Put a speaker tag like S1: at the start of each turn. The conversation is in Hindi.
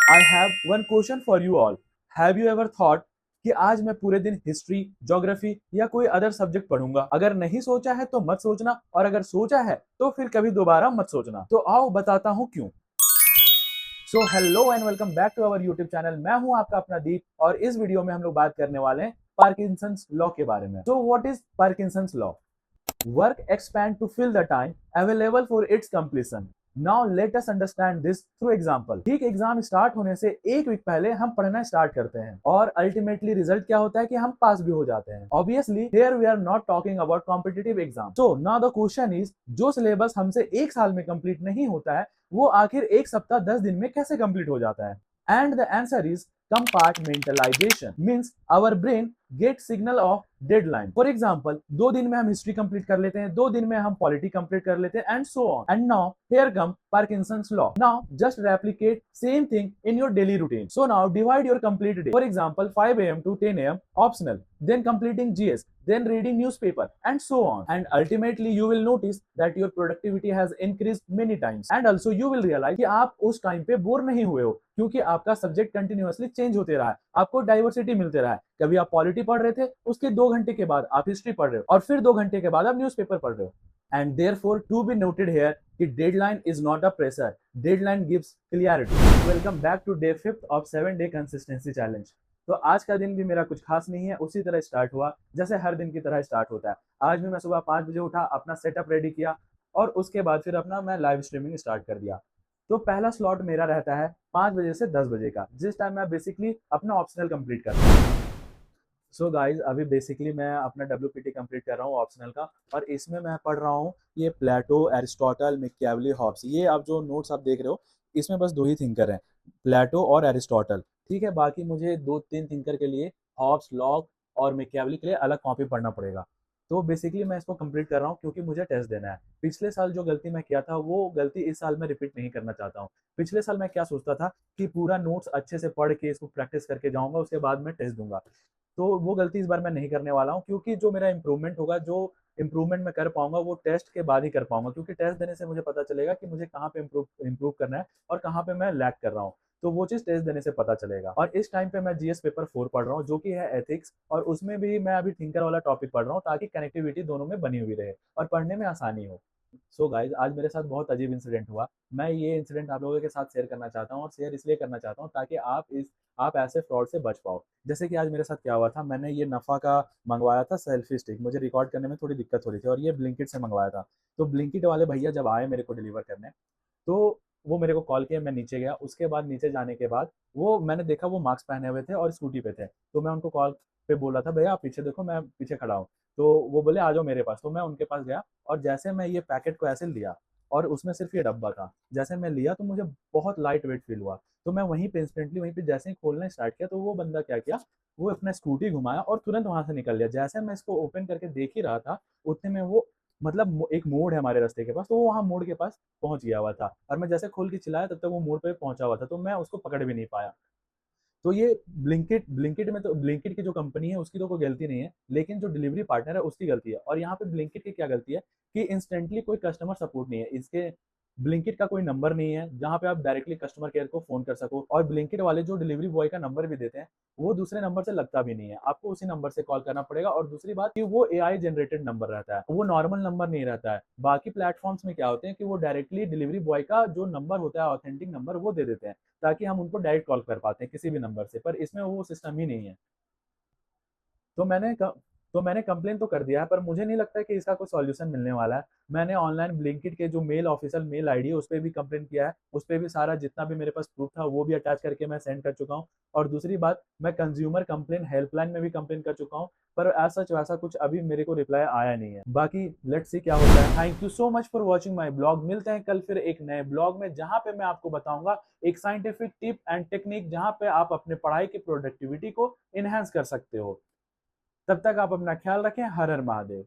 S1: I have one question for you all. Have you ever thought कि आज मैं पूरे दिन हिस्ट्री, ज्योग्राफी या कोई अदर सब्जेक्ट पढ़ूंगा? अगर नहीं सोचा है तो मत सोचना, और अगर सोचा है तो फिर कभी दोबारा मत सोचना। तो आओ बताता हूँ क्यों। So hello and welcome back to our YouTube channel. मैं हूं आपका अपना दीप, और इस वीडियो में हम लोग बात करने वाले हैं पार्किंसंस लॉ के बारे में। So what is Parkinson's law? Work expand to fill the time available for its completion. Now let us understand this through example. ठीक एग्जाम स्टार्ट होने से एक वीक पहले हम पढ़ना स्टार्ट करते हैं, और अल्टीमेटली रिजल्ट क्या होता है कि हम पास भी हो जाते हैं। Obviously here we are not talking about competitive exam. So now the question is, जो सिलेबस हमसे एक साल में कंप्लीट नहीं होता है, वो आखिर एक सप्ताह 10 दिन में कैसे कंप्लीट हो जाता है? And the answer is compartmentalization. Means our brain gets signal of deadline. For example, 2 दिन में हम हिस्ट्री कंप्लीट कर लेते हैं, 2 दिन में हम पॉलिटी कंप्लीट कर लेते हैं, and so on. And now here come Parkinson's law. Now just replicate same thing in your daily routine. So now divide your complete day. For example, 5 AM to 10 AM optional, then completing GS, then reading newspaper, and so on. And ultimately you will notice that your productivity has increased many times. And also you will realize कि आप उस टाइम पे बोर नहीं हुए हो, क्योंकि आपका सब्जेक्ट कंटिन्यूअसली चेंज होते रहा है, आपको डाइवर्सिटी मिलते रहा है। कभी आप पॉलिटी पढ़ रहे थे, उसके 2 घंटे के बाद आप हिस्ट्री पढ़ रहे हो, और फिर 2 घंटे के बाद आप न्यूज़पेपर पढ़ रहे हो। And therefore to be noted here कि deadline is not a pressure, deadline gives clarity. Welcome back to day 5th of 7 day consistency challenge. तो आज का दिन भी मेरा कुछ खास नहीं है, उसी तरह स्टार्ट हुआ जैसे हर दिन की तरह स्टार्ट होता है। आज भी मैं सुबह 5 बजे उठा, अपना सेटअप रेडी किया, और उसके बाद फिर अपना मैं लाइव स्ट्रीमिंग स्टार्ट कर दिया। तो पहला स्लॉट मेरा रहता है 5 बजे से 10 बजे का, जिस टाइम मैं बेसिकली अपना ऑप्शनल कंप्लीट करता हूँ। सो गाइज, अभी बेसिकली मैं अपना WPT कंप्लीट कर रहा हूँ ऑप्शनल का, और इसमें मैं पढ़ रहा हूँ ये प्लेटो, एरिस्टोटल, मैकियावेली, हॉब्स। ये अब जो नोट्स आप देख रहे हो, इसमें बस 2 ही थिंकर हैं, प्लेटो और एरिस्टोटल। ठीक है, बाकी मुझे 2-3 थिंकर के लिए हॉब्स, लॉक और मैकियावेली के लिए अलग कॉपी पढ़ना पड़ेगा। तो बेसिकली मैं इसको कंप्लीट कर रहा हूँ क्योंकि मुझे टेस्ट देना है। पिछले साल जो गलती मैं किया था, वो गलती इस साल मैं रिपीट नहीं करना चाहता हूँ। पिछले साल मैं क्या सोचता था कि पूरा नोट्स अच्छे से पढ़ के इसको प्रैक्टिस करके जाऊंगा, उसके बाद मैं टेस्ट दूंगा। तो वो गलती इस बार मैं नहीं करने वाला हूँ, क्योंकि जो मेरा इम्प्रूवमेंट होगा, जो इम्प्रूवमेंट मैं कर पाऊंगा, वो टेस्ट के बाद ही कर पाऊंगा, क्योंकि टेस्ट देने से मुझे पता चलेगा कि मुझे कहाँ पे इम्प्रूव करना है और कहाँ पे मैं लैग कर रहा हूँ। तो वो चीज़ टेस्ट देने से पता चलेगा। और इस टाइम पे मैं जीएस पेपर 4 पढ़ रहा हूँ, जो कि है एथिक्स, और उसमें भी मैं अभी थिंकर वाला टॉपिक पढ़ रहा हूँ, ताकि कनेक्टिविटी दोनों में बनी हुई रहे और पढ़ने में आसानी हो। सो गाइज, आज मेरे साथ बहुत अजीब इंसिडेंट हुआ। मैं ये इंसिडेंट आप लोगों के साथ शेयर करना चाहता हूँ, और शेयर इसलिए करना चाहता हूँ ताकि आप ऐसे फ्रॉड से बच पाओ। जैसे कि आज मेरे साथ क्या हुआ था, मैंने ये नफ़ा का मंगवाया था सेल्फी स्टिक। मुझे रिकॉर्ड करने में थोड़ी दिक्कत हो रही थी, और ये ब्लिंकिट से मंगवाया था। तो ब्लिंकिट वाले भैया जब आए मेरे को डिलीवर करने, तो वो मेरे को कॉल किया, मैं नीचे गया। उसके बाद नीचे जाने के बाद वो मैंने देखा, वो मास्क पहने हुए थे और स्कूटी पे थे। तो मैं उनको कॉल पे बोला था, भैया आप पीछे देखो, मैं पीछे खड़ा हूँ। तो वो बोले आ जाओ मेरे पास। तो मैं उनके पास गया, और जैसे मैं ये पैकेट को ऐसे लिया, और उसमें सिर्फ ये डब्बा था, जैसे मैं लिया तो मुझे बहुत लाइट वेट फील हुआ। तो मैं वहीं पे इंस्टेंटली, वहीं पे जैसे ही खोलना स्टार्ट किया, तो वो बंदा क्या किया, वो अपना स्कूटी घुमाया और तुरंत वहां से निकल गया। जैसे मैं इसको ओपन करके देख ही रहा था, उतने में वो, मतलब एक मोड़ है हमारे रास्ते के पास, तो वो वहाँ मोड़ के पास पहुंच गया हुआ था, और मैं जैसे खोल के चिल्लाया, तब तक वो मोड़ पे पहुंचा हुआ था, तो मैं उसको पकड़ भी नहीं पाया। तो ये ब्लिंकिट में, तो ब्लिंकिट की जो कंपनी है उसकी तो कोई गलती नहीं है, लेकिन जो डिलीवरी पार्टनर है उसकी गलती है। और यहाँ पे ब्लिंकिट की क्या गलती है कि इंस्टेंटली कोई कस्टमर सपोर्ट नहीं है, इसके ब्लिंकिट का कोई नंबर नहीं है जहाँ पे आप डायरेक्टली कस्टमर केयर को फोन कर सको। और ब्लिंकिट वाले जो डिलीवरी बॉय का नंबर भी देते हैं, वो दूसरे नंबर से लगता भी नहीं है, आपको उसी नंबर से कॉल करना पड़ेगा। और दूसरी बात कि वो एआई जनरेटेड नंबर रहता है, वो नॉर्मल नंबर नहीं रहता है। बाकी प्लेटफॉर्म्स में क्या होते हैं कि वो डायरेक्टली डिलीवरी बॉय का जो नंबर होता है, ऑथेंटिक नंबर, वो दे देते हैं, ताकि हम उनको डायरेक्ट कॉल कर पाते हैं किसी भी नंबर से। पर इसमें वो सिस्टम ही नहीं है। तो मैंने क तो मैंने कंप्लेन तो कर दिया है, पर मुझे नहीं लगता है कि इसका कोई सॉल्यूशन मिलने वाला है। मैंने ऑनलाइन ब्लिंकिट के जो मेल, ऑफिशियल मेल आईडी है, उस पे भी कंप्लेन किया है। उस पे भी सारा जितना भी मेरे पास प्रूफ था, वो भी अटैच करके मैं सेंड कर चुका हूँ। और दूसरी बात, मैं कंज्यूमर कंप्लेन हेल्पलाइन में भी कंप्लेन कर चुका हूँ, पर एज़ सच वैसा कुछ अभी मेरे को रिप्लाई आया नहीं है। बाकी लेट्स सी क्या होता है। Thank you so much for watching my blog. मिलते हैं कल फिर एक नए ब्लॉग में, जहाँ पे मैं आपको बताऊंगा एक साइंटिफिक टिप एंड टेक्निक, जहाँ पे आप अपने पढ़ाई की प्रोडक्टिविटी को इनहेंस कर सकते हो। तब तक आप अपना ख्याल रखें। हर हर महादेव।